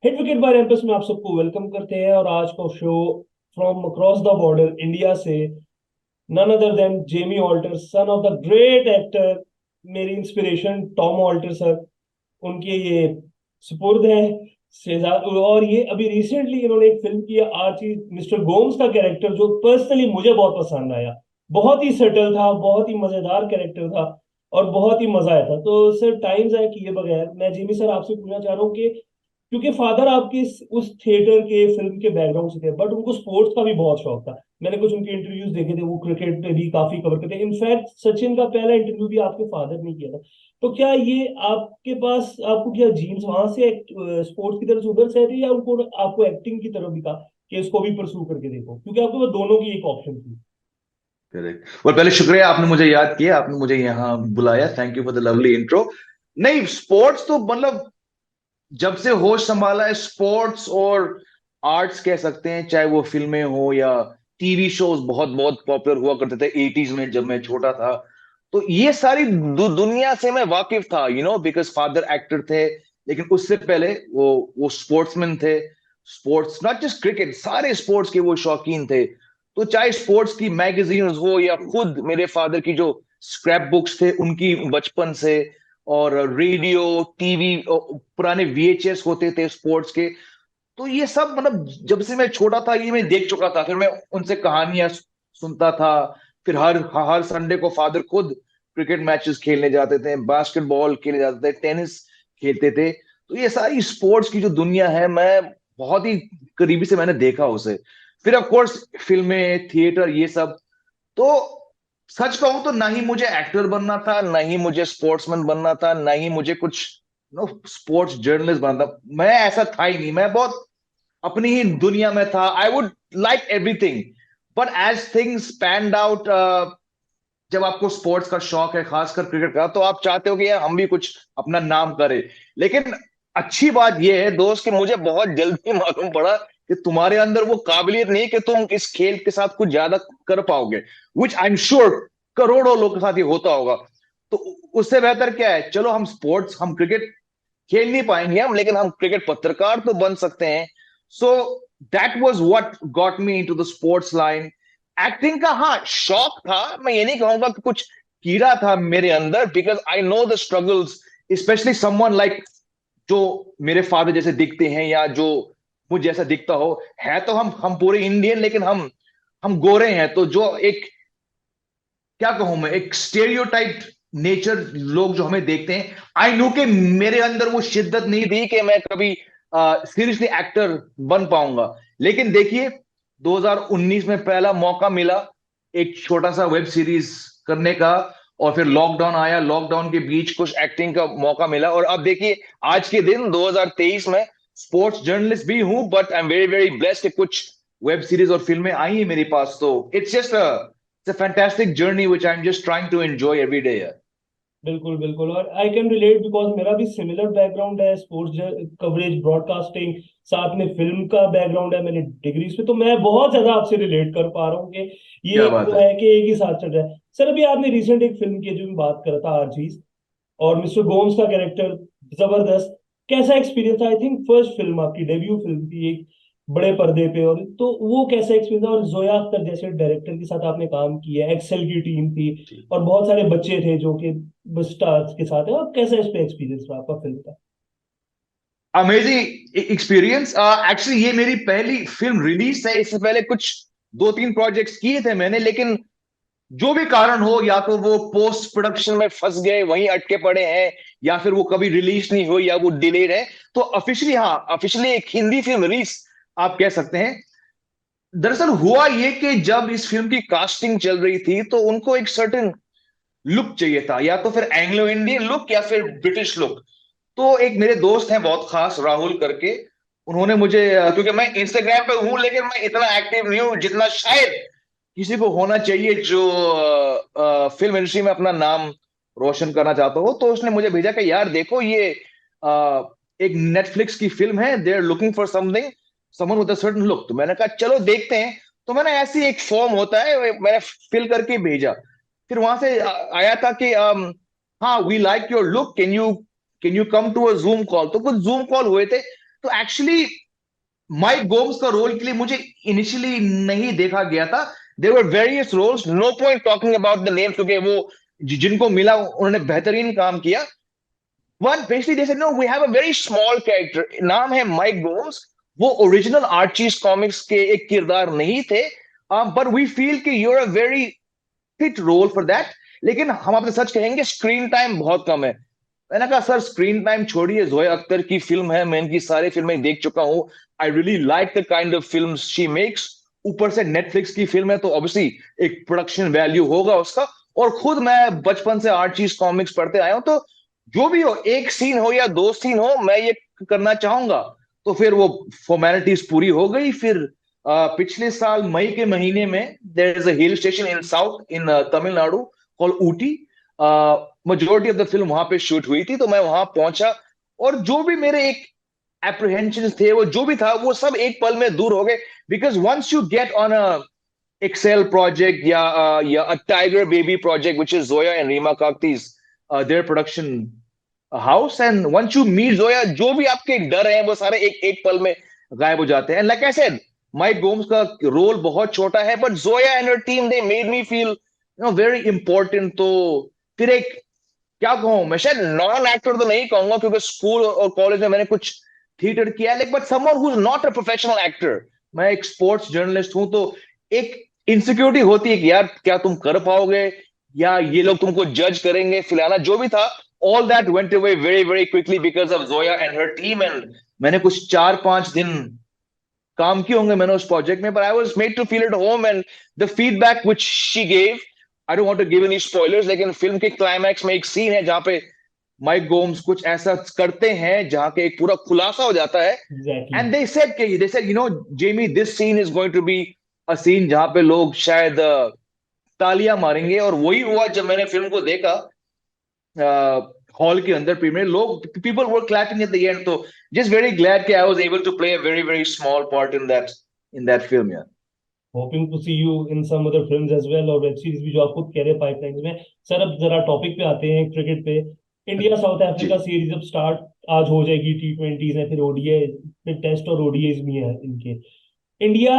Hit wicket bye एम्पेस में आप सबको वेलकम करते हैं। और आज का show from across the border India से none other than Jamie Alter, son of the great actor, मेरी इंस्पिरेशन टॉम ऑल्टर सर, उनके ये सुपुर्द है शहजाद। और ये अभी रिसेंटली इन्होंने एक फिल्म किया आर्ची, मिस्टर गोम्स का कैरेक्टर जो पर्सनली मुझे बहुत पसंद आया। बहुत ही सटल था, बहुत ही मजेदार कैरेक्टर था और बहुत ही मजा आया था। तो सर टाइम जाया किए बगैर मैं जिमी सर आपसे पूछना चाह रहा हूँ कि क्योंकि फादर आपके उस थिएटर के फिल्म के बैकग्राउंड से थे, बट उनको स्पोर्ट्स का भी बहुत शौक था। मैंने कुछ उनके इंटरव्यूज देखे थे, वो क्रिकेट पे भी काफी कवर करते। इनफैक्ट सचिन का पहला इंटरव्यू भी आपके फादर ने किया था। तो क्या ये आपके पास, आपको क्या जीन्स वहां से स्पोर्ट्स की तरफ से उधर से आई थी, या उनको आपको एक्टिंग की तरफ भी कहा कि इसको भी परसू करके देखो, क्योंकि आपके पास दोनों की एक ऑप्शन थी। करेक्ट। और पहले शुक्रिया, आपने मुझे याद किया, आपने मुझे यहाँ बुलाया। Thank you for the lovely intro. नहीं, स्पोर्ट्स तो मतलब जब से होश संभाला है, स्पोर्ट्स और आर्ट्स कह सकते हैं, चाहे वो फिल्में हो या टीवी शोज बहुत बहुत पॉपुलर हुआ करते थे एटीज में जब मैं छोटा था। तो ये सारी दुनिया से मैं वाकिफ था, बिकॉज फादर एक्टर थे। लेकिन उससे पहले वो स्पोर्ट्समैन थे। स्पोर्ट्स नॉट जस्ट क्रिकेट, सारे स्पोर्ट्स के वो शौकीन थे। तो चाहे स्पोर्ट्स की मैगजीन्स हो या खुद मेरे फादर की जो स्क्रैप बुक्स थे उनकी बचपन से, और रेडियो, टीवी, पुराने वीएचएस होते थे स्पोर्ट्स के। तो ये सब मतलब जब से मैं छोटा था ये मैं देख चुका था। फिर मैं उनसे कहानियां सुनता था। फिर हर हर संडे को फादर खुद क्रिकेट मैचेस खेलने जाते थे, बास्केटबॉल खेलने जाते थे, टेनिस खेलते थे। तो ये सारी स्पोर्ट्स की जो दुनिया है, मैं बहुत ही करीबी से मैंने देखा उसे। फिर ऑफ कोर्स फिल्में, थिएटर, ये सब। तो सच कहूं तो ना ही मुझे एक्टर बनना था, ना ही मुझे स्पोर्ट्समैन बनना था, ना ही मुझे कुछ स्पोर्ट्स जर्नलिस्ट बनना था। मैं ऐसा था ही नहीं, मैं बहुत अपनी ही दुनिया में था। I would like everything, but as things panned out, जब आपको स्पोर्ट्स का शौक है, खासकर क्रिकेट का, तो आप चाहते हो कि यार हम भी कुछ अपना नाम करें। लेकिन अच्छी बात यह है दोस्त कि मुझे बहुत जल्दी मालूम पड़ा कि तुम्हारे अंदर वो काबिलियत नहीं कि तुम इस खेल के साथ कुछ ज्यादा कर पाओगे, विच आई एम श्योर करोड़ों लोगों के साथ ये होता होगा। तो उससे बेहतर क्या है, चलो हम क्रिकेट खेल नहीं पाएंगे हम, लेकिन हम क्रिकेट पत्रकार तो बन सकते हैं। So that was what got me into the sports line. Acting का हाँ शौक था, मैं ये नहीं कहूंगा कि कुछ कीड़ा था मेरे अंदर, because I know the struggles, specially someone like जो मेरे फादर जैसे दिखते हैं या जो मुझ जैसा दिखता हो। है तो हम पूरे इंडियन, लेकिन हम गोरे हैं, तो जो एक, क्या कहूं मैं, एक स्टेरियोटाइप नेचर लोग जो हमें देखते हैं, आई नो कि मेरे अंदर वो शिद्दत नहीं थी कि मैं कभी सीरियसली एक्टर बन पाऊंगा। लेकिन देखिए, 2019 में पहला मौका मिला एक छोटा सा वेब सीरीज करने का, और फिर लॉकडाउन आया, लॉकडाउन के बीच कुछ एक्टिंग का मौका मिला, और अब देखिए आज के दिन 2023 में स्पोर्ट्स जर्नलिस्ट भी हूं। But I am very very blessed कि कुछ वेब सीरीज और फिल्में आई हैं मेरे पास। तो it's a fantastic journey which I'm just trying to enjoy every day. Yeah. बिल्कुल बिल्कुल, और आई कैन रिलेट बिकॉज मेरा भी सिमिलर बैकग्राउंड है, स्पोर्ट्स कवरेज, ब्रॉडकास्टिंग, साथ में फिल्म का बैकग्राउंड है मैंने डिग्रीज पे। तो मैं बहुत ज्यादा आपसे रिलेट कर पा रहा हूँ कि ये क्या बात जो है। है कि एक ही साथ चल रहा है। सर अभी आपने रिसेंट एक फिल्म की जो मैं बात कर रहा था आर्चीज, और मिस्टर गोम्स का कैरेक्टर जबरदस्त। कैसा एक्सपीरियंस था? आई थिंक फर्स्ट फिल्म आपकी, डेब्यू फिल्म थी एक बड़े पर्दे पे, और तो वो कैसा एक्सपीरियंस था? और जोया अख्तर जैसे डायरेक्टर के साथ आपने काम किया, एक्सेल की टीम थी और बहुत सारे बच्चे थे जो कि स्टार्स के साथ है। और कैसा इस पे एक्सपीरियंस रहा आपका फिल्म का? Amazing experience. एक्चुअली ये मेरी पहली फिल्म रिलीज है। इससे पहले कुछ दो तीन प्रोजेक्ट्स किए थे मैंने, लेकिन जो भी कारण हो, या तो वो पोस्ट प्रोडक्शन में फंस गए, वहीं अटके पड़े हैं, या फिर वो कभी रिलीज नहीं हुई, या वो डिलेड है। तो ऑफिशियली, हाँ, ऑफिशियली एक हिंदी फिल्म रिलीज आप कह सकते हैं। दरअसल हुआ ये कि जब इस फिल्म की कास्टिंग चल रही थी तो उनको एक सर्टेन लुक चाहिए था, या तो फिर एंग्लो इंडियन लुक या फिर ब्रिटिश लुक। तो एक मेरे दोस्त हैं बहुत खास, राहुल करके, उन्होंने मुझे, क्योंकि मैं इंस्टाग्राम पे हूं लेकिन मैं इतना एक्टिव नहीं हूं जितना शायद किसी को होना चाहिए जो फिल्म इंडस्ट्री में अपना नाम रोशन करना चाहता हो। तो उसने मुझे भेजा कि यार देखो ये एक नेटफ्लिक्स की फिल्म है, they are looking for something, someone with a certain look. तो मैंने कहा चलो देखते हैं। तो मैंने ऐसी एक फॉर्म होता है, मैंने फिल करके भेजा। फिर वहां से आया था कि हाँ, we like your look, can you come to a Zoom call. तो कुछ जूम कॉल हुए थे। तो एक्चुअली माइक गोम्स का रोल के लिए मुझे इनिशियली नहीं देखा गया था. There were various roles, no point talking about the names, क्योंकि वो जिनको मिला उन्होंने बेहतरीन काम किया. One basically they said no we have a very small character, नाम है माइक गोम्स. वो ओरिजिनल आर्चीज कॉमिक्स के एक किरदार नहीं थे, बट वी फील कि you are a very fit role for that. लेकिन हम आपसे सच कहेंगे, स्क्रीन टाइम बहुत कम है. मैंने कहा सर स्क्रीन टाइम छोड़िए, जोया अख्तर की फिल्म है, मैं इनकी सारी फिल्में देख चुका हूं. I really like the kind of film she makes. ऊपर से नेटफ्लिक्स की फिल्म है तो ऑब्वियसली एक प्रोडक्शन वैल्यू होगा उसका. और खुद मैं बचपन से आर्चीज कॉमिक्स पढ़ते आया हूं, तो जो भी हो, एक सीन हो या दो सीन हो, मैं ये करना चाहूंगा. तो फिर वो फॉर्मेलिटीज पूरी हो गई. फिर पिछले साल मई के महीने में there is a hill station in south in Tamil Nadu called Ooty. Majority of the film वहां पे शूट हुई थी, तो मैं वहां पहुंचा. और जो भी मेरे एक एप्रिहेंशन थे, वो जो भी था, वो सब एक पल में दूर हो गए. Because once you get on a Excel project या a Tiger Baby project which is Zoya and Reema Kagti's their production house, and once you meet Zoya, जो भी आपके डर हैं वो सारे एक एक पल में गायब हो जाते हैं. Like I said, Mike Gomes का रोल बहुत छोटा है, but Zoya and her team they made me feel very important. तो फिर एक, क्या कहूं मैं, शायद नॉन एक्टर तो नहीं कहूंगा क्योंकि स्कूल और कॉलेज में मैंने कुछ थिएटर किया है, लेकिन but someone who is not a professional actor. मैं एक स्पोर्ट्स जर्नलिस्ट हूं, तो एक इनसिक्योरिटी होती है कि यार क्या तुम कर पाओगे, या ये लोग तुमको जज करेंगे, फिलाना जो भी था. All that went away very very quickly because of Zoya and her team. And मैंने कुछ 4-5 दिन काम किए होंगे मैंने उस प्रोजेक्ट में, but I was made to feel at home. And the feedback which she gave, I don't want to give any spoilers, लेकिन फिल्म के क्लाइमैक्स में एक सीन है जहां पे माइक गोम्स कुछ ऐसा करते हैं जहां के एक पूरा खुलासा हो जाता है. Exactly. And they said Jamie, this scene is going to be a scene जहां पे लोग शायद तालियां मारेंगे. और वही हुआ जब मैंने फिल्म को देखा हॉल के अंदर प्रीमियर, लोग, people were clapping at the end. तो जस्ट वेरी ग्लैड कि I was able to play a very very small part in that film यार. Hoping to see you in some other films as well, और web series भी जो आप खुद कह रहे हैं पाइपलाइन में. सर अब जरा टॉपिक पे आते हैं, क्रिकेट पे. इंडिया साउथ जी. अफ्रीका सीरीज अब स्टार्ट आज हो जाएगी. T20s है, फिर ओडीआई, फिर टेस्ट और ओडीआईज भी हैं इनके. India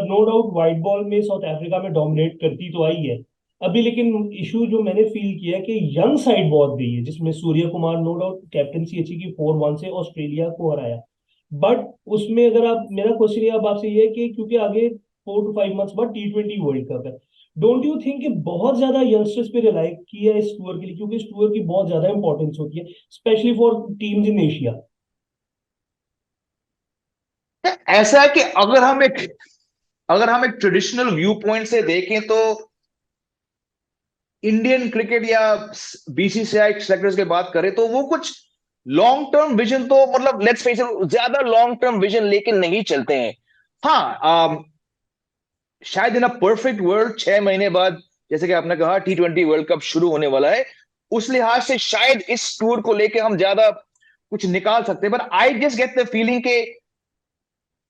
no doubt white ball में साउथ अफ्रीका में डोमिनेट करती तो आई है अभी, लेकिन इशू जो मैंने फील किया कि यंग साइड बहुत गई है, जिसमें Surya Kumar no doubt captaincy अच्छी की, 4-1 से ऑस्ट्रेलिया को हराया. बट उसमें अगर आप, मेरा क्वेश्चन ये अब आपसे ये है कि क्योंकि आगे 4 to 5 months बाद T20 वर्ल्ड कप है, डोंट यू थिंक कि बहुत ज्यादा यंगस्टर्स पे रिलाई किया है इस टूर के लिए, क्योंकि इस टूर की बहुत ज्यादा इंपॉर्टेंस होती है specially for teams in Asia. ऐसा है कि अगर हम एक ट्रेडिशनल व्यू पॉइंट से देखें, तो इंडियन क्रिकेट या बीसीसीआई सेलेक्टर्स की बात करें, तो वो कुछ लॉन्ग टर्म विजन, तो मतलब लेट्स फेस इट, ज्यादा लॉन्ग टर्म विजन लेके नहीं चलते हैं. हाँ, शायद इन अ परफेक्ट वर्ल्ड 6 महीने बाद, जैसे कि आपने कहा, T20 वर्ल्ड कप शुरू होने वाला है, उस लिहाज से शायद इस टूर को लेके हम ज्यादा कुछ निकाल सकते हैं. But I just get the feeling के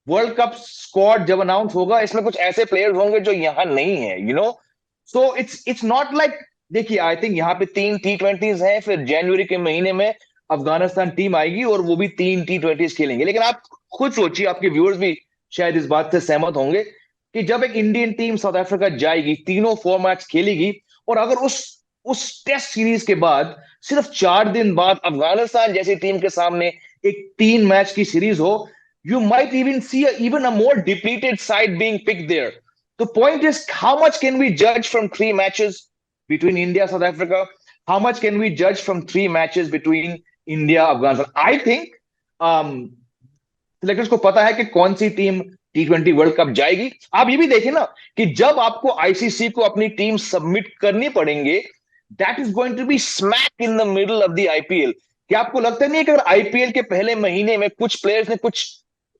वर्ल्ड कप स्क्वाड जब अनाउंस होगा, इसमें कुछ ऐसे प्लेयर्स होंगे जो यहां नहीं है, सो इट्स नॉट लाइक, देखिए आई थिंक यहाँ पे 3 T20s हैं, फिर जनवरी के महीने में अफगानिस्तान टीम आएगी और वो भी 3 T20s खेलेंगे. लेकिन आप खुद सोचिए, आपके व्यूअर्स भी शायद इस बात से सहमत होंगे कि जब एक इंडियन टीम साउथ अफ्रीका जाएगी, तीनों फॉर्मेट्स खेलेगी, और अगर उस टेस्ट सीरीज के बाद सिर्फ 4 दिन बाद अफगानिस्तान जैसी टीम के सामने एक 3 मैच की सीरीज हो, you might even see even a more depleted side being picked there. The point is, how much can we judge from 3 matches between India, South Africa? How much can we judge from 3 matches between India, Afghanistan? I think selectors को पता है कि कौन सी team T20 world cup जाएगी. आप ये भी देखें ना कि जब आपको आईसीसी को अपनी टीम सबमिट करनी पड़ेंगे, that is going to be smack in the middle of the IPL. क्या आपको लगता नहीं है कि अगर आईपीएल के पहले महीने में कुछ प्लेयर्स ने कुछ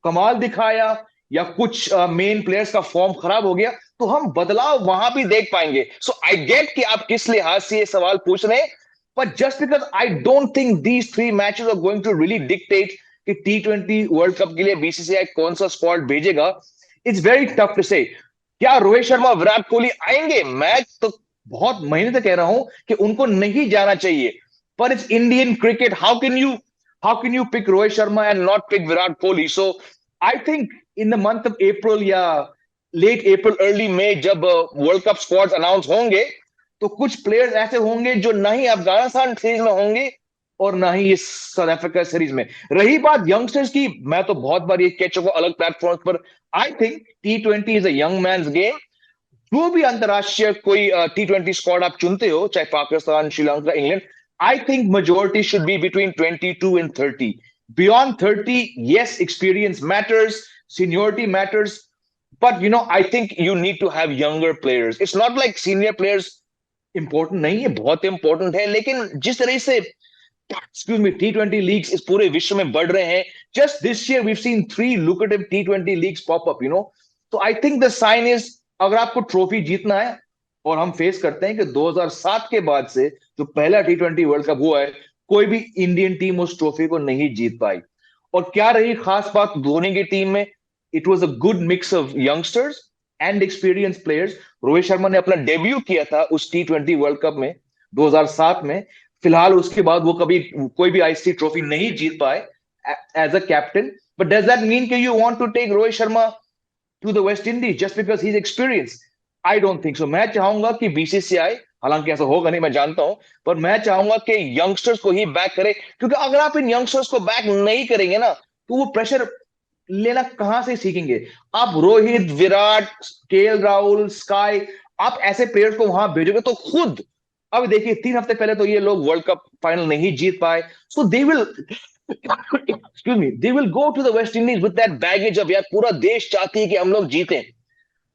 कमाल दिखाया, या कुछ मेन प्लेयर्स का फॉर्म खराब हो गया, तो हम बदलाव वहां भी देख पाएंगे? सो आई गेट कि आप किस लिहाज से ये सवाल पूछ रहे हैं, but just because I don't think these 3 matches are going to really dictate कि T20 वर्ल्ड कप के लिए बीसीसीआई कौन सा स्क्वाड भेजेगा. इट्स वेरी टफ टू से. क्या रोहित शर्मा, विराट कोहली आएंगे? मैं तो बहुत महीने से कह रहा हूं कि उनको नहीं जाना चाहिए, पर it's Indian cricket. How can you How can you pick Rohit Sharma and not pick Virat Kohli? So I think in the month of April या late April, early May जब वर्ल्ड कप स्क्वाड्स अनाउंस होंगे तो कुछ players ऐसे होंगे जो ना ही Afghanistan series में होंगे और ना ही इस साउथ अफ्रीका सीरीज में। रही बात यंगस्टर्स की, मैं तो बहुत बार ये कह चुका अलग प्लेटफॉर्म पर, I think T20 is a young man's game. जो भी अंतरराष्ट्रीय कोई T20 स्क्वाड आप चुनते हो, चाहे Pakistan, Sri Lanka, England, I think majority should be between 22 and 30. Beyond 30, yes, experience matters, seniority matters, but I think you need to have younger players. It's not like senior players important नहीं है, बहुत important है, लेकिन जिस तरह से excuse me, T20 leagues इस पूरे विश्व में बढ़ रहे हैं, just this year we've seen 3 lucrative T20 leagues pop up. So I think the sign is, अगर आपको ट्रॉफी जीतना है, और हम फेस करते हैं कि 2007 के बाद से जो पहला T20 वर्ल्ड कप हुआ है, कोई भी इंडियन टीम उस ट्रॉफी को नहीं जीत पाई। और क्या रही खास बात धोनी की टीम में? It was a good mix of youngsters and experience players. Rohit Sharma ने अपना डेब्यू किया था उस T20 वर्ल्ड कप में 2007 में। फिलहाल उसके बाद वो कभी कोई भी आईसीसी ट्रॉफी नहीं जीत पाए as a captain. But does that mean कि you want to take Rohit Sharma to the West Indies just because he is experience? I don't think so. मैं चाहूंगा कि बीसीसीआई, हालांकि ऐसा होगा नहीं मैं जानता हूं, पर मैं चाहूंगा कि यंगस्टर्स को ही बैक करे, क्योंकि अगर आप इन यंगस्टर्स को बैक नहीं करेंगे ना तो वो प्रेशर लेना कहां से सीखेंगे? आप रोहित, विराट, केएल राहुल, स्काई, आप ऐसे प्लेयर्स को वहां भेजोगे तो खुद, अब देखिए 3 हफ्ते पहले तो ये लोग वर्ल्ड कप फाइनल नहीं जीत पाए, so they will excuse me, they will go to the West Indies with that baggage of यार पूरा देश चाहती है कि हम लोग जीतें।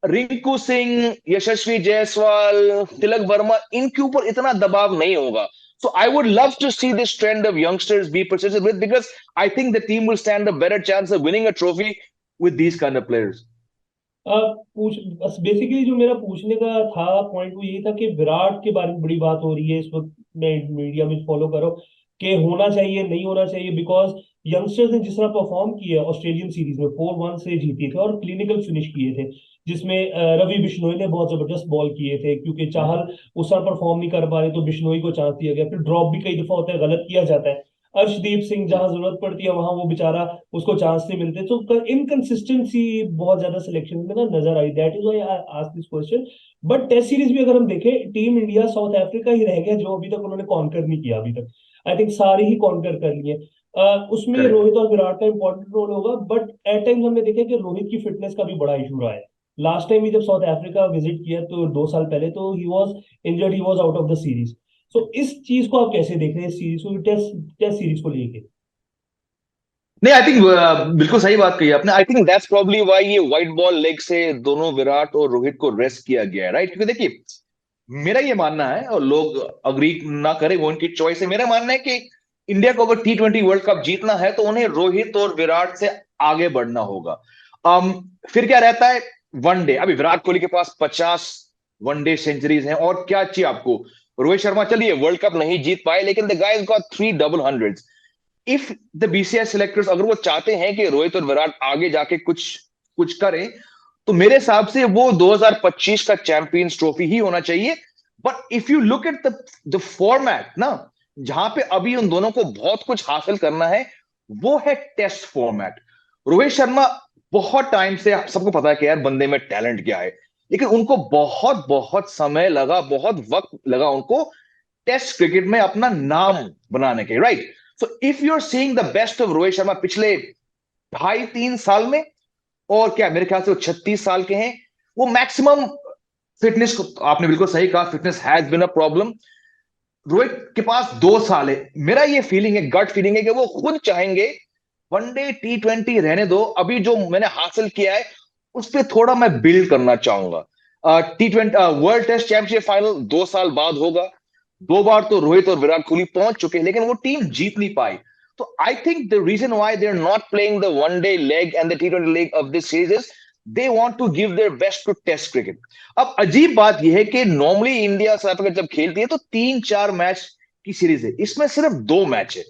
रिंकू सिंह, यशस्वी जायसवाल, तिलक वर्मा, इनके ऊपर इतना दबाव नहीं होगा। So I would love to see this trend of youngsters be persisted with, because I think the team will stand a better chance of winning a trophy with these kind of players. पूछ बस basically जो मेरा पूछने का था point वो यही था कि विराट के बारे में बड़ी बात हो रही है इस वक्त, मैं मीडिया में फॉलो करो कि होना चाहिए नहीं होना चाहिए, बिकॉज यंगस्टर्स ने जिस तरह परफॉर्म किया ऑस्ट्रेलियन सीरीज में 4-1 से जीते थे और क्लिनिकल फिनिश किए थे, जिसमें रवि बिश्नोई ने बहुत जबरदस्त बॉल किए थे, क्योंकि चाहल उस तरह परफॉर्म नहीं कर पा रहे तो बिश्नोई को चांस दिया गया। फिर ड्रॉप भी कई दफा होता है, गलत किया जाता है। अर्शदीप सिंह जहां जरूरत पड़ती है वहां वो बेचारा, उसको चांस नहीं मिलते, तो इनकंसिस्टेंसी बहुत ज्यादा सिलेक्शन में ना नजर आई। That is why I asked this question. But test series भी अगर हम देखें, टीम इंडिया साउथ अफ्रीका ही रह गया जो अभी तक उन्होंने कॉन्कर नहीं किया अभी तक। आई थिंक सारे ही कॉन्कर कर लिए। उसमें Correct. रोहित और विराट का इंपॉर्टेंट रोल होगा, बट एट टाइम्स हमने देखा कि रोहित की फिटनेस का भी बड़ा इशू रहा है। लास्ट टाइम ही जब साउथ अफ्रीका विजिट किया तो 2 साल पहले, तो he was injured, he was out of the series. So इस चीज को आप कैसे देख रहे हैं, सीरीज को, टेस्ट टेस्ट सीरीज को लेके? नहीं, आई थिंक बिल्कुल सही बात कही आपने। I think that's probably why ये व्हाइट बॉल लेग से दोनों विराट और रोहित को रेस्ट किया गया है, राइट? क्योंकि देखिए, मेरा ये मानना है, और लोग अग्री ना करें वो उनकी चॉइस है, मेरा मानना है कि इंडिया को अगर T20 वर्ल्ड कप जीतना है तो उन्हें रोहित और विराट से आगे बढ़ना होगा। um, फिर क्या रहता है? वनडे। अभी विराट कोहली के पास 50 वनडे सेंचुरीज हैं, और क्या चाहिए आपको? रोहित शर्मा चलिए वर्ल्ड कप नहीं जीत पाए, लेकिन the guys got 3 double hundreds. If the BCI selectors अगर वो चाहते हैं कि रोहित और विराट आगे जाके कुछ कुछ करें, तो मेरे हिसाब से वो 2025 का चैंपियंस ट्रॉफी ही होना चाहिए। But if you look at the format ना, जहां पे अभी उन दोनों को बहुत कुछ हासिल करना है, वो है टेस्ट फॉर्मेट। रोहित शर्मा बहुत टाइम से, सबको पता है कि यार बंदे में टैलेंट क्या है, लेकिन उनको बहुत बहुत समय लगा, बहुत वक्त लगा उनको टेस्ट क्रिकेट में अपना नाम बनाने के, right? So if you are seeing the best of Rohit Sharma पिछले 2.5-3 साल में, और क्या मेरे ख्याल से वो 36 साल के हैं, वो मैक्सिमम फिटनेस को, आपने बिल्कुल सही कहा, fitness has been a problem. Rohit के पास 2 साल है, मेरा ये फीलिंग है, गट फीलिंग है कि वो खुद चाहेंगे वनडे T20 रहने दो, अभी जो मैंने हासिल किया है उस पर थोड़ा मैं बिल्ड करना चाहूंगा। T20 world test championship final 2 साल बाद होगा। 2 बार तो रोहित और विराट कोहली पहुंच चुके हैं, लेकिन वो टीम जीत नहीं पाई। तो I think the reason why they are not playing the one day leg and the T20 leg of this series is they want to give their best to test cricket. अब अजीब बात यह है कि नॉर्मली इंडिया साउथ अफ्रीका जब खेलती है तो 3-4 मैच की सीरीज है, इसमें सिर्फ 2 मैच है।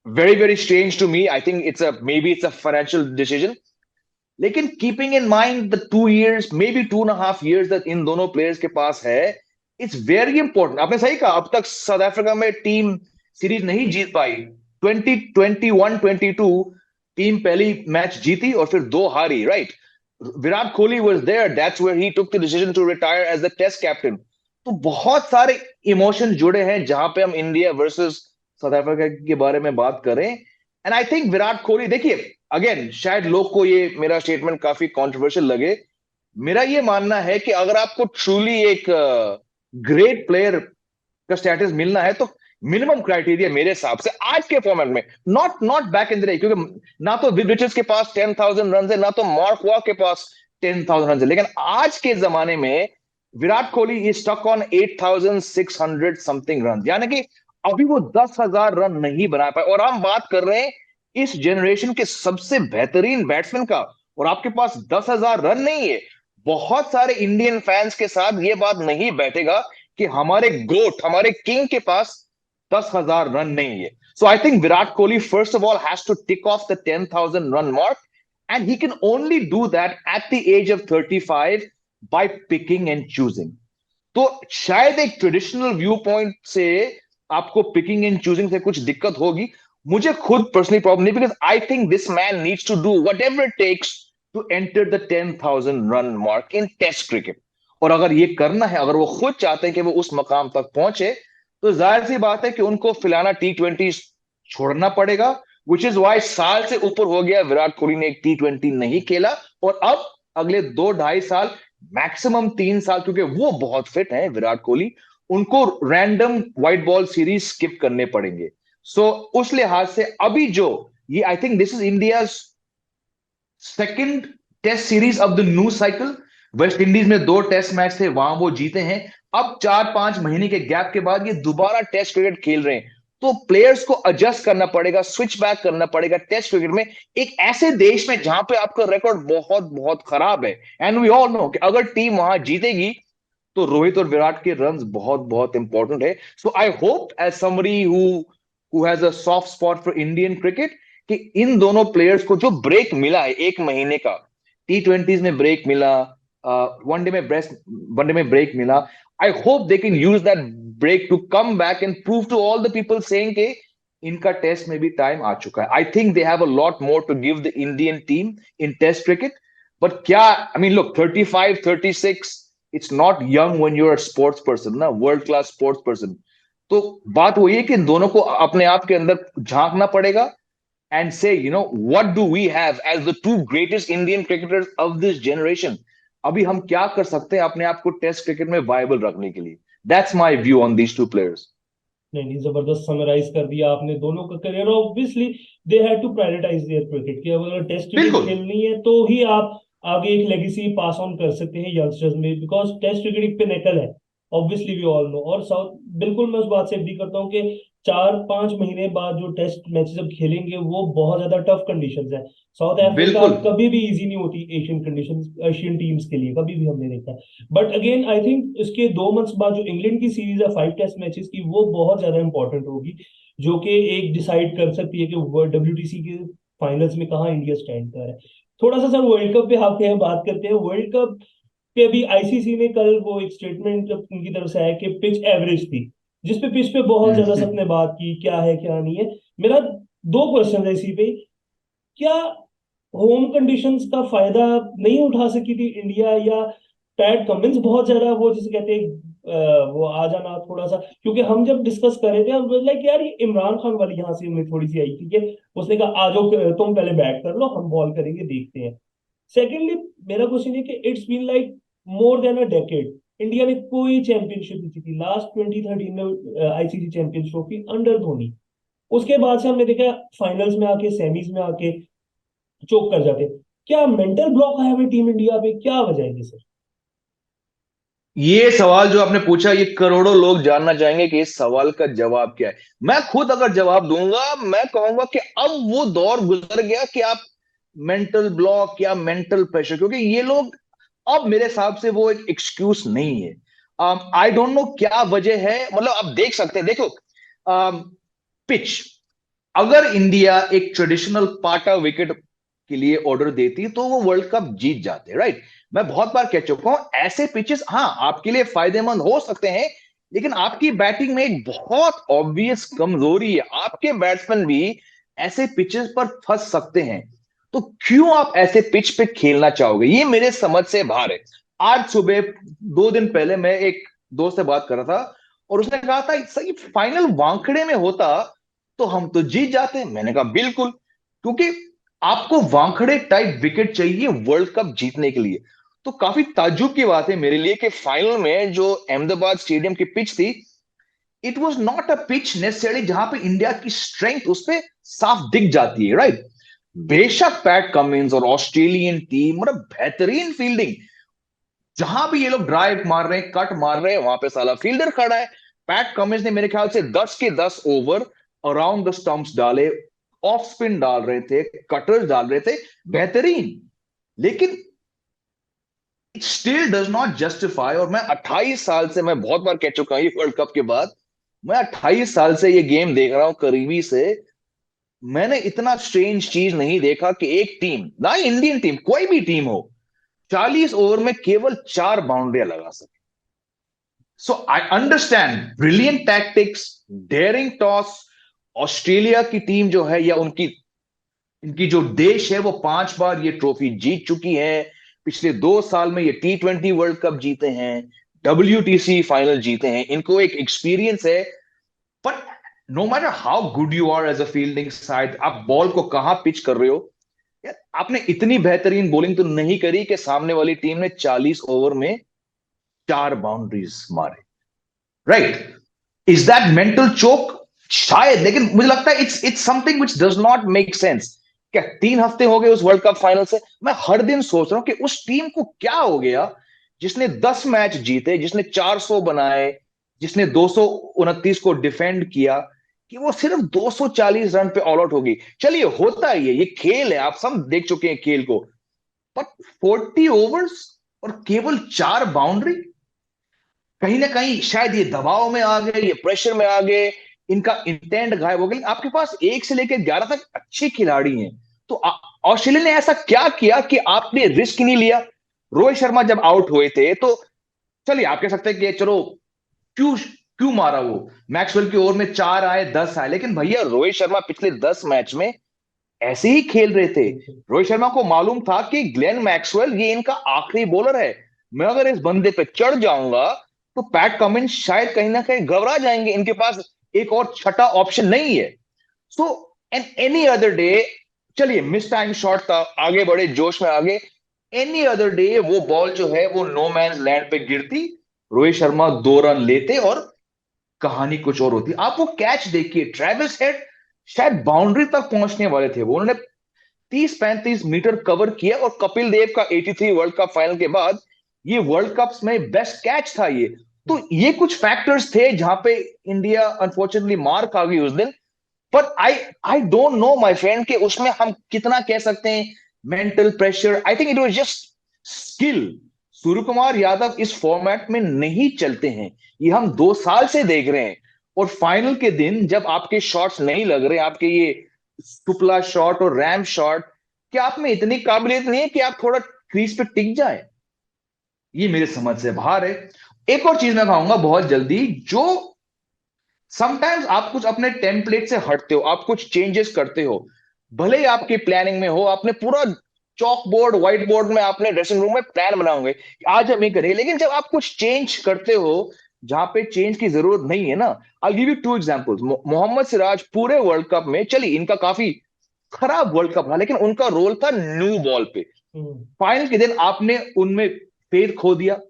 Very very strange to me. I think it's a financial decision, लेकिन keeping in mind the 2 years, may be 2.5 years that in दोनों प्लेयर्स के पास है, इट्स वेरी इंपॉर्टेंट। आपने सही कहा, अब तक साउथ अफ्रीका में टीम सीरीज नहीं जीत पाई, 2021-22 टीम पहली मैच जीती और फिर दो हारी, right? Virat Kohli was there, that's where he took the decision to retire as the test captain. तो बहुत सारे इमोशन जुड़े हैं जहां पे हम इंडिया वर्सेस साउथ अफ्रीका के बारे में बात करें। And I think Virat Kohli, देखिए अगेन, शायद लोग को ये मेरा स्टेटमेंट काफी कंट्रोवर्शियल लगे, मेरा ये मानना है कि अगर आपको ट्रूली एक ग्रेट प्लेयर का स्टेटस मिलना है तो मिनिमम क्राइटेरिया मेरे हिसाब से आज के फॉर्मेट में, not not back in the day, क्योंकि ना तो विव रिचर्ड्स के पास 10,000 रन है, ना तो मार्क वॉ के पास 10,000 रन है, लेकिन आज के जमाने में Virat Kohli is stuck on 8,600 something run, यानी कि अभी वो 10,000 रन नहीं बना पाए। और हम बात कर रहे हैं इस जनरेशन के सबसे बेहतरीन बैट्समैन का, और आपके पास 10,000 रन नहीं है। बहुत सारे इंडियन फैंस के साथ ये बात नहीं बैठेगा कि हमारे गोट, हमारे किंग के पास 10,000 रन नहीं है। So I think Virat Kohli first of all has to tick off the 10,000 run mark, and he can only do that at the age of 35 by picking and choosing. तो शायद एक ट्रेडिशनल व्यू पॉइंट से आपको picking and choosing से कुछ दिक्कत होगी, मुझे खुद पर्सनली प्रॉब्लम नहीं, because I think this man needs to do whatever it takes to enter the 10,000 run mark in test cricket. और अगर ये करना है, अगर वो खुद चाहते हैं कि वो उस मकाम तक पहुंचे, तो जाहिर सी बात है कि उनको फिलहाल T20 छोड़ना पड़ेगा, विच इज वाई साल से ऊपर हो गया विराट कोहली ने एक T20 नहीं खेला, और अब अगले 2-2.5 साल, मैक्सिमम 3 साल, क्योंकि वो बहुत फिट हैं विराट कोहली, उनको random white ball series skip करने पड़ेंगे। सो उस लिहाज से अभी जो ये, I think this is India second test series of the new cycle. West Indies में 2 टेस्ट मैच थे, वहां वो जीते हैं। अब 4-5 महीने के गैप के बाद ये दोबारा टेस्ट क्रिकेट खेल रहे हैं, तो प्लेयर्स को एडजस्ट करना पड़ेगा, स्विच बैक करना पड़ेगा टेस्ट क्रिकेट में, एक ऐसे देश में जहां पे आपका रिकॉर्ड बहुत बहुत खराब है। एंड वी ऑल नो कि अगर टीम वहां जीतेगी तो रोहित और विराट के रन्स बहुत बहुत इंपॉर्टेंट है। So I hope as somebody who has a soft spot for Indian cricket, कि इन दोनों प्लेयर्स को जो ब्रेक मिला है 1 महीने का, T20s में ब्रेक मिला, वनडे में ब्रेक मिला, I hope they can use that break to come back and prove to all the people saying कि इनका टेस्ट में भी टाइम आ चुका है। I think they have a lot more to give the Indian team in test cricket. But क्या, I mean look, 35, 36, it's not young when you are sports person ना, world class sports person. तो बात वही है कि इन दोनों को अपने आप के अंदर झांकना पड़ेगा and say, what do we have as the two greatest Indian cricketers of this generation? अभी हम क्या कर सकते हैं अपने आप को टेस्ट क्रिकेट में वायबल रखने के लिए? That's my view on these two players. नहीं नहीं, जबरदस्त समराइज कर दिया आपने दोनों का career. Obviously they had to prioritise their cricket, कि अगर टेस्ट क्रिकेट बिल्कुल खेलनी है तो ही आप आगे एक लेगेसी पास ऑन कर सकते हैं यंगस्टर्स में, बिकॉज टेस्ट क्रिकेट एक पिनेकल है, ऑब्वियसली वी ऑल नो। और साउथ, बिल्कुल मैं उस बात से एग्री करता हूँ कि 4-5 महीने बाद जो टेस्ट मैचेस अब खेलेंगे वो बहुत ज्यादा टफ कंडीशंस है। साउथ अफ्रीका बिल्कुल कभी भी इजी नहीं होती एशियन कंडीशंस, एशियन टीम्स के लिए कभी भी हमने देखा। बट अगेन आई थिंक इसके 2 मंथ्स बाद जो इंग्लैंड की सीरीज है 5 टेस्ट मैचेस की, वो बहुत ज्यादा इंपॉर्टेंट होगी, जो कि एक डिसाइड कर सकती है कि WTC के फाइनल्स में कहाँ इंडिया स्टैंड कर है। थोड़ा सा सर वर्ल्ड कप पे आके हम बात करते हैं। वर्ल्ड कप पे अभी ICC ने कल वो एक स्टेटमेंट उनकी तरफ से आया कि पिच एवरेज थी, जिसपे पिच पे बहुत ज्यादा सबने बात की, क्या है क्या नहीं है। मेरा 2 क्वेश्चन है इसी पे। क्या होम कंडीशंस का फायदा नहीं उठा सकी थी इंडिया, या पैट कमिंस बहुत ज्यादा वो जिसे कहते हैं वो आ जाना थोड़ा सा, क्योंकि हम जब डिस्कस कर रहे थे हम लाइक यार ये इमरान खान वाली यहाँ से हमें थोड़ी सी आई थी कि उसने कहा आ जाओ तुम पहले बैट कर लो, हम बॉल करेंगे देखते हैं। सेकेंडली मेरा क्वेश्चन ये कि it's been like more than a decade India ने कोई चैंपियनशिप नहीं जीती। लास्ट 2013 में ICC Champions Trophy under Dhoni, उसके बाद से हमने देखा फाइनल्स में आके, सेमीज में आके चोक कर जाते। क्या मेंटल ब्लॉक है हमें टीम इंडिया पे, क्या वजह है सर? ये सवाल जो आपने पूछा, ये करोड़ों लोग जानना चाहेंगे कि इस सवाल का जवाब क्या है। मैं खुद अगर जवाब दूंगा, मैं कहूंगा कि अब वो दौर गुजर गया कि आप मेंटल ब्लॉक या मेंटल प्रेशर, क्योंकि ये लोग अब मेरे हिसाब से वो एक एक्सक्यूज नहीं है। आई डोंट नो क्या वजह है, मतलब आप देख सकते हैं, देखो पिच, अगर इंडिया एक ट्रेडिशनल पाटा विकेट के लिए ऑर्डर देती तो वो वर्ल्ड कप जीत जाते, राइट? मैं बहुत बार कह चुका हूं, ऐसे पिचेस हाँ आपके लिए फायदेमंद हो सकते हैं, लेकिन आपकी बैटिंग में एक बहुत ऑब्वियस कमजोरी है, आपके बैट्समैन भी ऐसे पिचेस पर फंस सकते हैं। तो क्यों आप ऐसे पिच पे खेलना चाहोगे, ये मेरे समझ से बाहर है। आज सुबह 2 दिन पहले मैं एक दोस्त से बात कर रहा था और उसने कहा था सही फाइनल वानखेड़े में होता तो हम तो जीत जाते। मैंने कहा बिल्कुल, क्योंकि आपको वानखेड़े टाइप विकेट चाहिए वर्ल्ड कप जीतने के लिए। तो काफी ताज्जुब की बात है मेरे लिए कि फाइनल में जो अहमदाबाद स्टेडियम की पिच थी, it was not a pitch necessary जहां पे इंडिया की स्ट्रेंथ उस पे साफ दिख जाती है, राइट। बेशक पैट कमिंस और ऑस्ट्रेलियन टीम मतलब बेहतरीन फील्डिंग, जहां भी ये लोग ड्राइव मार रहे हैं, कट मार रहे हैं, वहां पे साला फील्डर खड़ा है। पैट कमिंस ने मेरे ख्याल से 10 के 10 ओवर अराउंड द स्टंप्स डाले, ऑफ स्पिन डाल रहे थे, कटर्स डाल रहे थे, बेहतरीन। लेकिन it still does not justify, और मैं 28 साल से, मैं बहुत बार कह चुका हूं ये वर्ल्ड कप के बाद, मैं 28 साल से ये गेम देख रहा हूं करीबी से। मैंने इतना स्ट्रेंज चीज नहीं देखा कि एक टीम, ना इंडियन टीम, कोई भी टीम हो, 40 ओवर में केवल 4 बाउंड्रियां लगा सके। So I understand brilliant tactics, daring toss. Australia की टीम जो है, या उनकी इनकी जो देश है, वो 5 बार ये ट्रॉफी जीत चुकी है। पिछले 2 साल में ये T20 वर्ल्ड कप जीते हैं, WTC फाइनल जीते हैं, इनको एक एक्सपीरियंस है। But no matter how good you are as a fielding side, आप बॉल को कहां पिच कर रहे हो, यार आपने इतनी बेहतरीन बॉलिंग तो नहीं करी कि सामने वाली टीम ने 40 ओवर में 4 बाउंड्रीज मारे, राइट। इज दैट मेंटल चोक? शायद, लेकिन मुझे लगता है it's something which does not make sense. क्या 3 हफ्ते हो गए उस वर्ल्ड कप फाइनल से, मैं हर दिन सोच रहा हूं कि उस टीम को क्या हो गया जिसने 10 मैच जीते, जिसने 400 बनाए, जिसने 229 को डिफेंड किया, कि वो सिर्फ 240 रन पे ऑल आउट होगी। चलिए होता है, ये खेल है, आप सब देख चुके हैं खेल को। बट 40 ओवर्स और केवल 4 बाउंड्री, कहीं ना कहीं शायद ये दबाव में आ गए, ये प्रेशर में आ गए, इनका इंटेंट गायब हो गया। आपके पास 1 से लेकर 11 तक अच्छे खिलाड़ी हैं, तो ऑस्ट्रेलिया ने ऐसा क्या किया कि आपने रिस्क नहीं लिया? रोहित शर्मा जब आउट हुए थे तो चलिए आप कह सकते हैं कि चलो क्यों क्यों मारा वो, मैक्सवेल की ओवर में 4 आए, 10 आए, लेकिन भैया रोहित शर्मा पिछले 10 मैच में ऐसे ही खेल रहे थे। बिल्कुल। रोहित शर्मा को मालूम था कि ग्लेन मैक्सवेल ये इनका आखिरी बॉलर है, मैं अगर इस बंदे पे चढ़ जाऊंगा तो पैट कमिंस शायद कहीं ना कहीं घबरा जाएंगे, इनके पास एक और छठा ऑप्शन नहीं है। सो एन एनी अदर डे, चलिए मिस टाइम शॉट था, आगे बढ़े, जोश में आगे, एनी अदर डे वो बॉल जो है वो नो मैन लैंड पे गिरती, रोहित शर्मा 2 रन लेते और कहानी कुछ और होती। आप वो कैच देखिए, ट्रेविस हेड शायद बाउंड्री तक पहुंचने वाले थे, वो उन्होंने 30-35 मीटर कवर किया, और कपिल देव का 83 वर्ल्ड कप फाइनल के बाद ये वर्ल्ड कप में बेस्ट कैच था ये। तो ये कुछ फैक्टर्स थे जहां पे इंडिया अनफॉर्चुनेटली मार खा गई उस दिन। पर I don't know my friend कि उसमें हम कितना कह सकते हैं mental pressure. I think it was just skill. Surya Kumar Yadav इस फॉर्मेट में नहीं चलते हैं, ये हम 2 साल से देख रहे हैं। और फाइनल के दिन जब आपके शॉट्स नहीं लग रहे, आपके ये शुक्ला शॉट और रैम शॉट, क्या आप में इतनी काबिलियत नहीं है कि आप थोड़ा क्रीज पे टिक जाए? ये मेरे समझ से बाहर है। एक और चीज मैं कहूंगा बहुत जल्दी, जो समटाइम्स आप कुछ अपने टेम्पलेट से हटते हो, आप कुछ चेंजेस करते हो, भले ही आपकी प्लानिंग में हो, आपने पूरा चॉक बोर्ड व्हाइट बोर्ड में आपने ड्रेसिंग रूम में प्लान बनाओगे आज हम ये करेंगे, लेकिन जब आप कुछ चेंज करते हो जहां पे चेंज की जरूरत नहीं है ना। I give you 2 examples. Mohammed Siraj पूरे वर्ल्ड कप में, चलिए इनका काफी खराब वर्ल्ड कप रहा, लेकिन उनका रोल था न्यू बॉल पे। हम्म। फाइनल के दिन आपने उनमें फेथ खो दिया,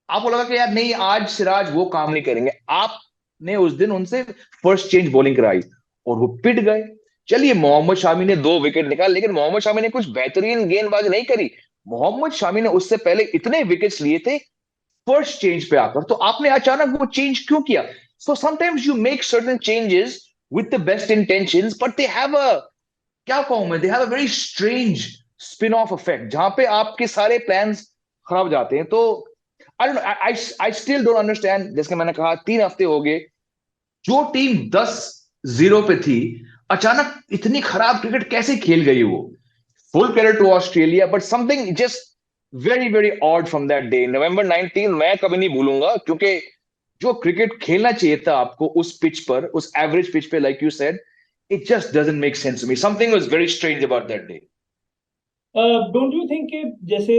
आपको लगा कि यार नहीं आज सिराज वो काम नहीं करेंगे, आपने उस दिन उनसे फर्स्ट चेंज बॉलिंग कराई और वो पिट गए। चलिए मोहम्मद शामी ने 2 विकेट निकाले, लेकिन मोहम्मद शामी ने कुछ बेहतरीन गेंदबाजी नहीं करी। मोहम्मद शामी ने उससे पहले इतने विकेट्स लिए थे फर्स्ट चेंज पे आकर, तो आपने अचानक वो चेंज क्यों किया? So sometimes you make certain changes with the best intentions, but they have अ, क्या कहूं मैं, दे have a very strange spin off effect जहां पे आपके सारे प्लान्स खराब जाते हैं। तो I don't I still don't understand. जैसे मैंने कहा 3 हफ्ते हो गए, जो टीम 10-0 पे थी अचानक इतनी खराब क्रिकेट कैसे खेल गई वो। Full credit to Australia, but something just very very odd from that day, November 19, मैं कभी नहीं भूलूंगा, क्योंकि जो क्रिकेट खेलना चाहिए था आपको उस पिच पर, उस एवरेज पिच पे, like you said, it just doesn't make sense to me. Something was very strange about that day. Don't you think कि जैसे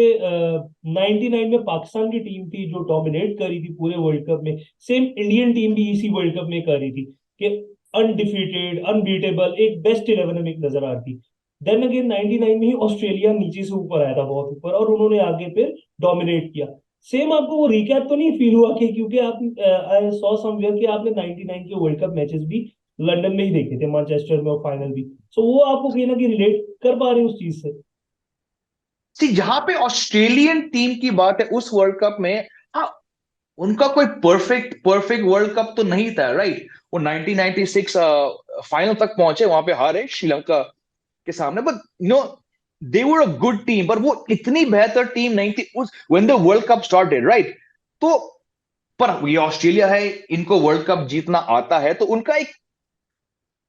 99 में पाकिस्तान की टीम थी जो डोमिनेट कर रही थी पूरे वर्ल्ड कप में, सेम इंडियन टीम भी इसी वर्ल्ड कप में कर रही थी कि अनडिफीटेड अनबीटेबल एक बेस्ट 11 हमें नजर आ रही थी। देन अगेन 99 में ही ऑस्ट्रेलिया नीचे से ऊपर आया था बहुत ऊपर, और उन्होंने आगे फिर डोमिनेट किया। सेम आपको वो रिकैप तो नहीं फील हुआ कि क्योंकि आप आई सॉ समवेयर कि आपने 99 के वर्ल्ड कप मैचेस भी लंदन में ही देखे थे, मैनचेस्टर में, और फाइनल भी, सो वो आपको कहीं ना कहीं रिलेट कर पा रहे हैं उस चीज से? सी, जहां पे ऑस्ट्रेलियन टीम की बात है उस वर्ल्ड कप में, हाँ, उनका कोई परफेक्ट परफेक्ट वर्ल्ड कप तो नहीं था, राइट। वो 1996 फाइनल तक पहुंचे, वहां पे हारे श्रीलंका के सामने, but no, they were a good team, पर वो इतनी बेहतर टीम नहीं थी उस when the world cup started, right. तो पर ये ऑस्ट्रेलिया है, इनको वर्ल्ड कप जीतना आता है, तो उनका एक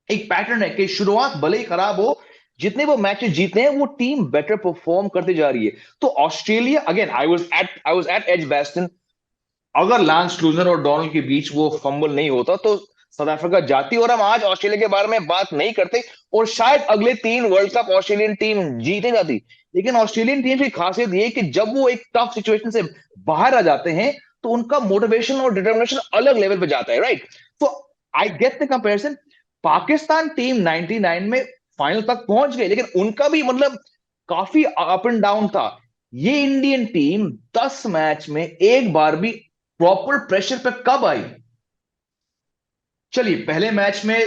एक पैटर्न है कि शुरुआत भले ही खराब हो, जितने वो मैचेस जीते हैं वो टीम बेटर परफॉर्म करती जा रही है। तो Australia, again, I was at Edgbaston, अगर लांस क्लूजर और डोनाल्ड के बीच वो फंबल नहीं होता तो साउथ अफ्रीका जाती, और हम आज ऑस्ट्रेलिया के बारे में बात नहीं करते, और शायद अगले 3 वर्ल्ड कप ऑस्ट्रेलियन टीम जीते जाती। लेकिन ऑस्ट्रेलियन टीम की खासियत ये है कि जब वो एक टफ सिचुएशन से बाहर आ जाते हैं तो उनका मोटिवेशन और डिटर्मिनेशन अलग लेवल पे जाता है, राइट। तो I get the comparison. Pakistan team 99 में फाइनल तक पहुंच गई, लेकिन उनका भी मतलब काफी अप एंड डाउन था। ये इंडियन टीम 10 मैच में एक बार भी प्रॉपर प्रेशर पे कब आई? चलिए, पहले मैच में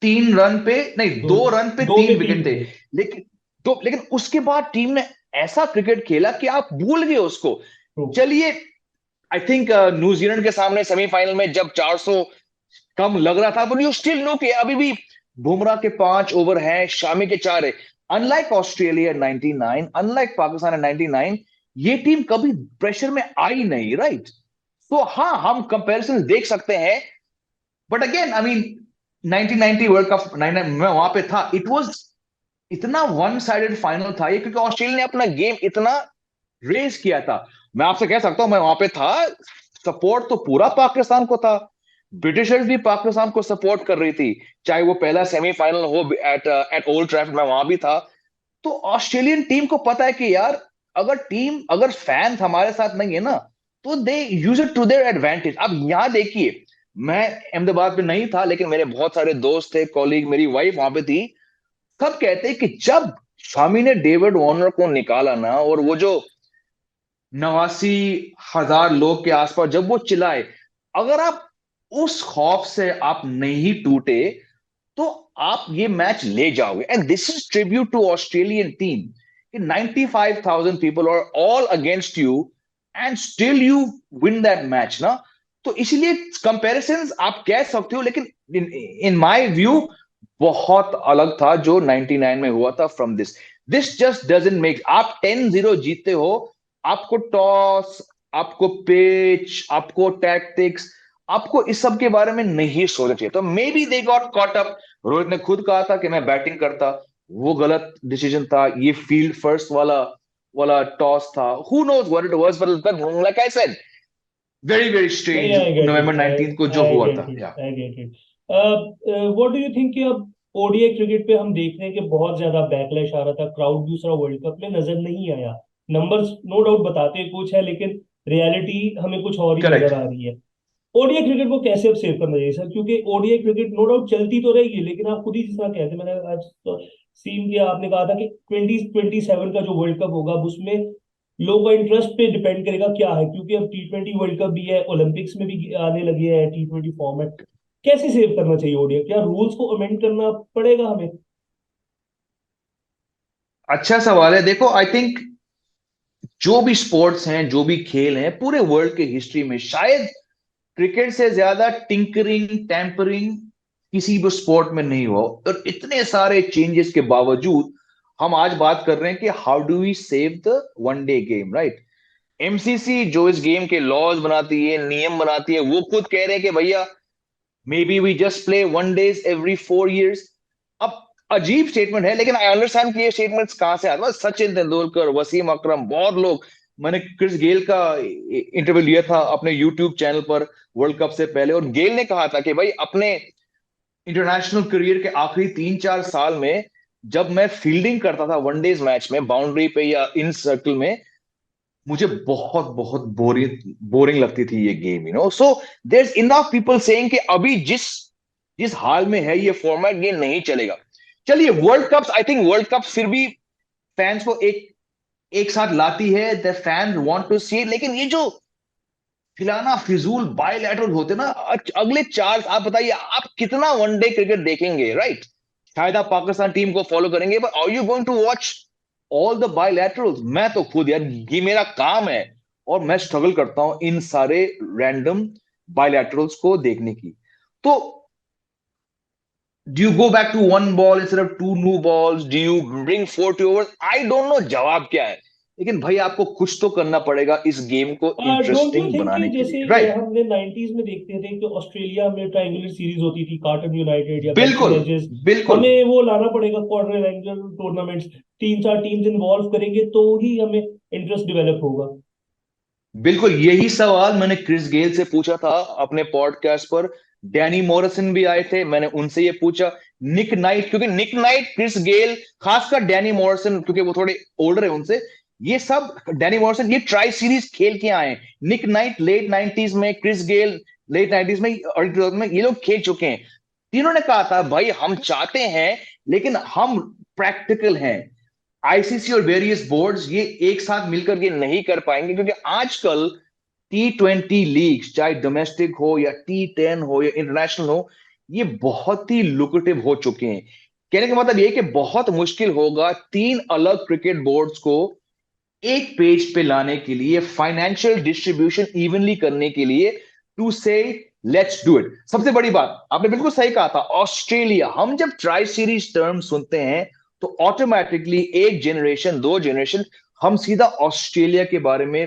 3 रन पे नहीं, दो 2 रन पे दो पे 3 विकेट तीन थे, थे। लेकिन लेकिन उसके बाद टीम ने ऐसा क्रिकेट खेला कि आप भूल गए उसको। ट्रू। चलिए, आई थिंक न्यूजीलैंड के सामने सेमीफाइनल में जब 400 कम लग रहा था, बट यू स्टिल नो कि अभी भी बुमराह के 5 ओवर हैं, शामी के 4 है। अनलाइक ऑस्ट्रेलिया 99, अनलाइक पाकिस्तान 99, ये टीम कभी प्रेशर में आई नहीं, राइट। तो हाँ, हम कंपैरिजन देख सकते हैं, but again I mean 1990 world cup 99 मैं वहां पे था, इट वाज इतना वन साइडेड फाइनल था ये, क्योंकि ऑस्ट्रेलिया ने अपना गेम इतना रेस किया था। मैं आपसे कह सकता हूं, मैं वहां पे था, सपोर्ट तो पूरा पाकिस्तान को था, ब्रिटिशर्स भी पाकिस्तान को सपोर्ट कर रही थी, चाहे वो पहला सेमीफाइनल हो एट एट ओल्ड ट्रैफर्ड, मैं वहां भी था। तो ऑस्ट्रेलियन टीम को पता है कि यार, अगर फैंस हमारे साथ नहीं है ना, तो they use it to their advantage. अब यहां देखिए, मैं अहमदाबाद में नहीं था, लेकिन मेरे बहुत सारे दोस्त थे, कॉलीग, मेरी वाइफ वहां पे थी। सब कहते हैं कि जब शामी ने डेविड वार्नर को निकाला ना, और वो जो 89,000 लोग के आसपास जब वो चिल्लाए, अगर आप उस खौफ से आप नहीं टूटे तो आप ये मैच ले जाओगे। And this is tribute to Australian team कि 95,000 people are all against you, and still you win that match ना। तो इसीलिए कंपैरिजंस आप कह सकते हो, लेकिन इन माय व्यू बहुत अलग था जो 99 में हुआ था from this. This just doesn't make, आप 10-0 जीतते हो, आपको टॉस, आपको पिच, आपको टैक्टिक्स, आपको इस सब के बारे में नहीं सोचना चाहिए। तो may be they got caught up. Rohit ने खुद कहा था कि मैं बैटिंग करता, वो गलत डिसीजन था, ये फील्ड फर्स्ट वाला वाला टॉस था, who knows what it was, but like I said, very very नहीं, strange I get November it, 19 को जो आई हुआ गेट था, इट, या। I get it. What do you think कि अब ओडीआई क्रिकेट पे हम देख रहे हैं कि बहुत ज्यादा बैकलैश आ रहा था, क्राउड दूसरा वर्ल्ड कप में नजर नहीं आया। नंबर्स नो डाउट बताते हैं कुछ है, लेकिन रियलिटी हमें कुछ और ही करेक्ट। नजर आ रही है। ओडीआई क्रिकेट को कैसे अब सेव करना चाहिए सर? क्योंकि ओडीआई क्रिकेट नो डाउट चलती तो रहेगी, लेकिन आप खुद ही जिस तरह कहते, मैंने आज तो सीन किया, आपने कहा था कि 2027 का जो वर्ल्ड कप होगा अब उसमें लोगों का इंटरेस्ट पे डिपेंड करेगा क्या है, क्योंकि अब T20 वर्ल्ड कप भी है, ओलंपिक्स में भी आने लगे हैं T20 फॉर्मेट। कैसे सेव करना चाहिए ओडीआई? क्या रूल्स को अमेंड करना पड़ेगा हमें? अच्छा सवाल है। देखो, आई थिंक जो भी स्पोर्ट्स हैं, जो भी खेल हैं पूरे वर्ल्ड के हिस्ट्री में, शायद क्रिकेट से ज्यादा टिंकरिंग, टैंपरिंग किसी भी स्पोर्ट में नहीं हुआ। और इतने सारे चेंजेस के बावजूद हम आज बात कर रहे हैं कि how do we save the one day game, right. MCC जो इस गेम के लॉज बनाती है, नियम बनाती है, वो खुद कह रहे हैं कि भैया, maybe we just play one days every 4 years। अब अजीब स्टेटमेंट है, लेकिन आई अंडरस्टैंड कि ये स्टेटमेंट्स कहां से आते हैं। सचिन तेंदुलकर, वसीम अकरम, बहुत लोग मैंने क्रिस गेल का इंटरव्यू लिया था अपने यूट्यूब चैनल पर वर्ल्ड कप से पहले, और गेल ने कहा था कि भाई अपने इंटरनेशनल करियर के आखिरी 3-4 साल में जब मैं फील्डिंग करता था वनडेज मैच में बाउंड्री पे या इन सर्कल में, मुझे बहुत बहुत बोरिंग बोरिंग लगती थी ये game, so there is enough people saying कि अभी जिस जिस हाल में है ये फॉर्मेट, ये नहीं चलेगा। चलिए, world cup, I think world cup फिर भी फैंस को एक एक साथ लाती है, द फैन वांट टू सी, लेकिन ये जो फिलाना फिजूल बायलैटरल होते ना, अगले चार, आप बताइए आप कितना वनडे क्रिकेट देखेंगे, राइट? शायद आप पाकिस्तान टीम को फॉलो करेंगे, but are you going to watch all the bilaterals? मैं तो खुद यार, ये मेरा काम है और मैं स्ट्रगल करता हूं इन सारे रैंडम बायलैटरल्स को देखने की। तो do you go back to one ball instead of two new balls? Do you bring 40 overs? I don't know जवाब क्या है, लेकिन भाई आपको कुछ तो करना पड़ेगा इस गेम को डोंट यू इंटरेस्टिंग थिंक कि बनाने के जैसे लिए, राइट? हमने 90s में देखते थे कि ऑस्ट्रेलिया में ट्रायंगुलर सीरीज होती थी, कार्टन यूनाइटेड या बेल्फी बिल्कुल, एजेस, बिल्कुल, हमें वो लाना पड़ेगा क्वाड्रिलैंगुलर टूर्नामेंट्स, तीन चार टीम्स इन्वॉल्व करेंगे तो ही हमें इंटरेस्ट डेवलप होगा। बिल्कुल। यही सवाल मैंने क्रिस गेल से पूछा था अपने पॉडकास्ट पर। डैनी मॉरिसन भी आए थे, मैंने उनसे ये पूछा। निक नाइट, क्योंकि निक नाइट, क्रिस गेल, खासकर डैनी मॉरिसन क्योंकि वो थोड़े ओल्डर है उनसे, ये सब, डैनी मॉरिसन ये ट्राई सीरीज खेल के आए हैं। निक नाइट लेट 90s में, क्रिस गेल लेट 90s में, अर्ली 2000 में, ये लोग खेल चुके हैं। तीनों ने कहा था भाई हम चाहते हैं लेकिन हम प्रैक्टिकल हैं। आईसीसी और वेरियस बोर्ड्स ये एक साथ मिलकर ये नहीं कर पाएंगे, क्योंकि आजकल T20 लीग, चाहे डोमेस्टिक हो या T10 हो या इंटरनेशनल हो, ये बहुत ही लुक्रेटिव हो चुके हैं। कहने का मतलब ये कि बहुत मुश्किल होगा तीन अलग क्रिकेट बोर्ड्स को एक पेज पे लाने के लिए, फाइनेंशियल डिस्ट्रीब्यूशन इवनली करने के लिए, टू से लेट्स डू इट। सबसे बड़ी बात आपने बिल्कुल सही कहा था, ऑस्ट्रेलिया, हम जब ट्राई सीरीज टर्म सुनते हैं तो ऑटोमेटिकली एक जनरेशन, दो जनरेशन, हम सीधा ऑस्ट्रेलिया के बारे में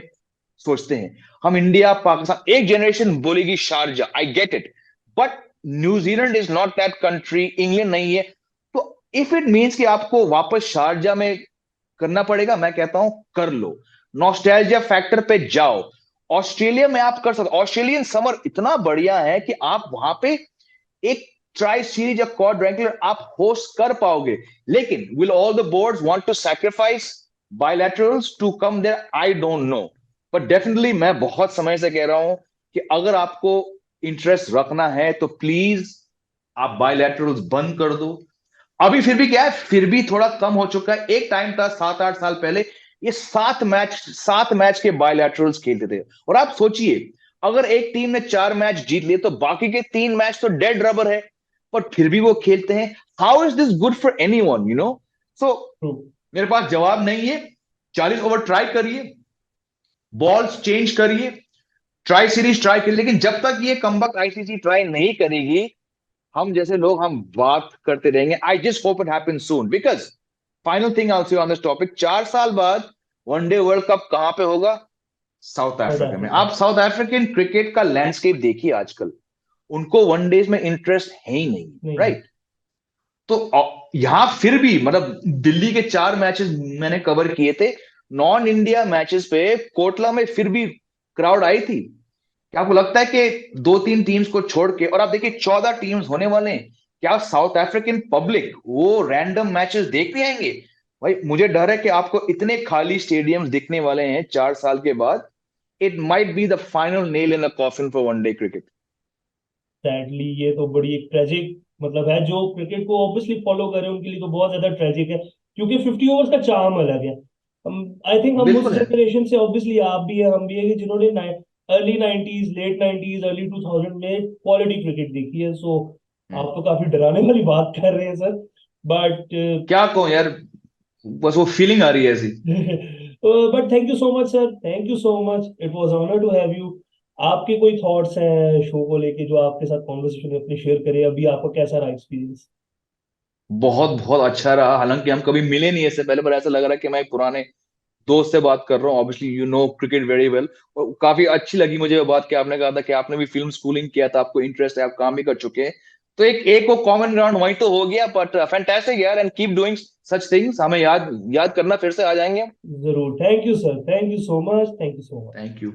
सोचते हैं। हम इंडिया पाकिस्तान, एक जनरेशन बोलेगी Sharjah, I get it, but New Zealand is not that country, England नहीं है। तो इफ इट मीन्स कि आपको वापस शारजा में करना पड़ेगा, मैं कहता हूं कर लो, नॉस्टैल्जिया फैक्टर पे जाओ। ऑस्ट्रेलिया में आप कर सकते, ऑस्ट्रेलियन समर इतना बढ़िया है कि आप वहां पे एक ट्राई सीरीज या क्वाड्रेंगुलर आप होस्ट कर पाओगे। लेकिन will all the boards want to sacrifice bilaterals to come there? I don't know, but definitely मैं बहुत समय से कह रहा हूं कि अगर आपको इंटरेस्ट रखना है तो प्लीज आप बायलैटरल्स बंद कर दो। अभी फिर भी क्या है, फिर भी थोड़ा कम हो चुका है। एक टाइम था 7-8 साल पहले, ये 7 मैच के बायलैटरल्स खेलते थे, और आप सोचिए अगर एक टीम ने 4 मैच जीत लिए तो बाकी के 3 मैच तो डेड रबर है, पर फिर भी वो खेलते हैं। How is this good for anyone, so मेरे पास जवाब नहीं है। 40 ओवर ट्राई करिए, बॉल्स चेंज करिए, ट्राई सीरीज ट्राई करिए, लेकिन जब तक ये कमबैक आईसीसी ट्राई नहीं करेगी, हम जैसे लोग हम बात करते रहेंगे। I just hope it happen soon, because final thing I से ऑन दिस टॉपिक, 4 साल बाद वनडे वर्ल्ड कप कहां पे होगा? साउथ साउथ अफ्रीका में। अफ्रीका। आप साउथ अफ्रीकन क्रिकेट का लैंडस्केप देखिए आजकल, उनको वनडेज में इंटरेस्ट है ही नहीं, नहीं है। राइट? तो यहां फिर भी मतलब दिल्ली के 4 मैचेस मैंने कवर किए थे, नॉन इंडिया मैचेस पे कोटला में फिर भी क्राउड आई थी। क्या आपको लगता है कि 2-3 टीम्स को छोड़ के, और आप देखिए 14 टीम्स होने वाले हैं, क्या साउथ अफ्रीकन पब्लिक वो रैंडम मैचेस देखते आएंगे? भाई मुझे डर है कि आपको इतने खाली स्टेडियम्स दिखने वाले हैं 4 साल के बाद। It might be the final nail in the coffin for one day cricket. Sadly ये तो बड़ी एक ट्रेजिक मतलब है, जो क्रिकेट को ऑब्वियसली फॉलो करे उनके लिए तो बहुत ज्यादा ट्रेजिक है, क्योंकि 50 ओवर्स का चार्म अलग है। हम, आई थिंक हम उस बिल्कुल है। जनरेशन से, ऑब्वियसली आप भी है हम भी है, कि जिन्होंने early 90s, late 90s, early 2000 में क्वालिटी क्रिकेट देखी है। सो हम्म। आप तो काफी डराने वाली बात कर रहे हैं सर, बट क्या कहूं यार, बस वो फीलिंग आ रही है ऐसी। But thank you so much sir, thank you so much, it was honour to have you. आपके कोई थॉट्स हैं शो को लेके जो आपके साथ कॉन्वर्सेशन में अपने शेयर करें? अभी आपका कैसा रहा एक्सपीरियंस? बहुत बहुत अच्छा रहा, हालांकि हम कभी मिले नहीं इससे पहले, पर ऐसा लग रहा है कि मैं एक पुराने दोस्त से बात कर रहा हूँ। Obviously you know cricket very well, और काफी अच्छी लगी मुझे वो बात कि आपने कहा था कि आपने भी फिल्म स्कूलिंग किया था, आपको इंटरेस्ट है, आप काम भी कर चुके हैं। तो एक एक वो कॉमन ग्राउंड वहीं तो हो गया, बट फैंटास्टिक यार, and keep doing such things. हमें याद याद करना, फिर से आ जाएंगे हम। जरूर, thank you sir, thank you so much, thank you so much. Thank you.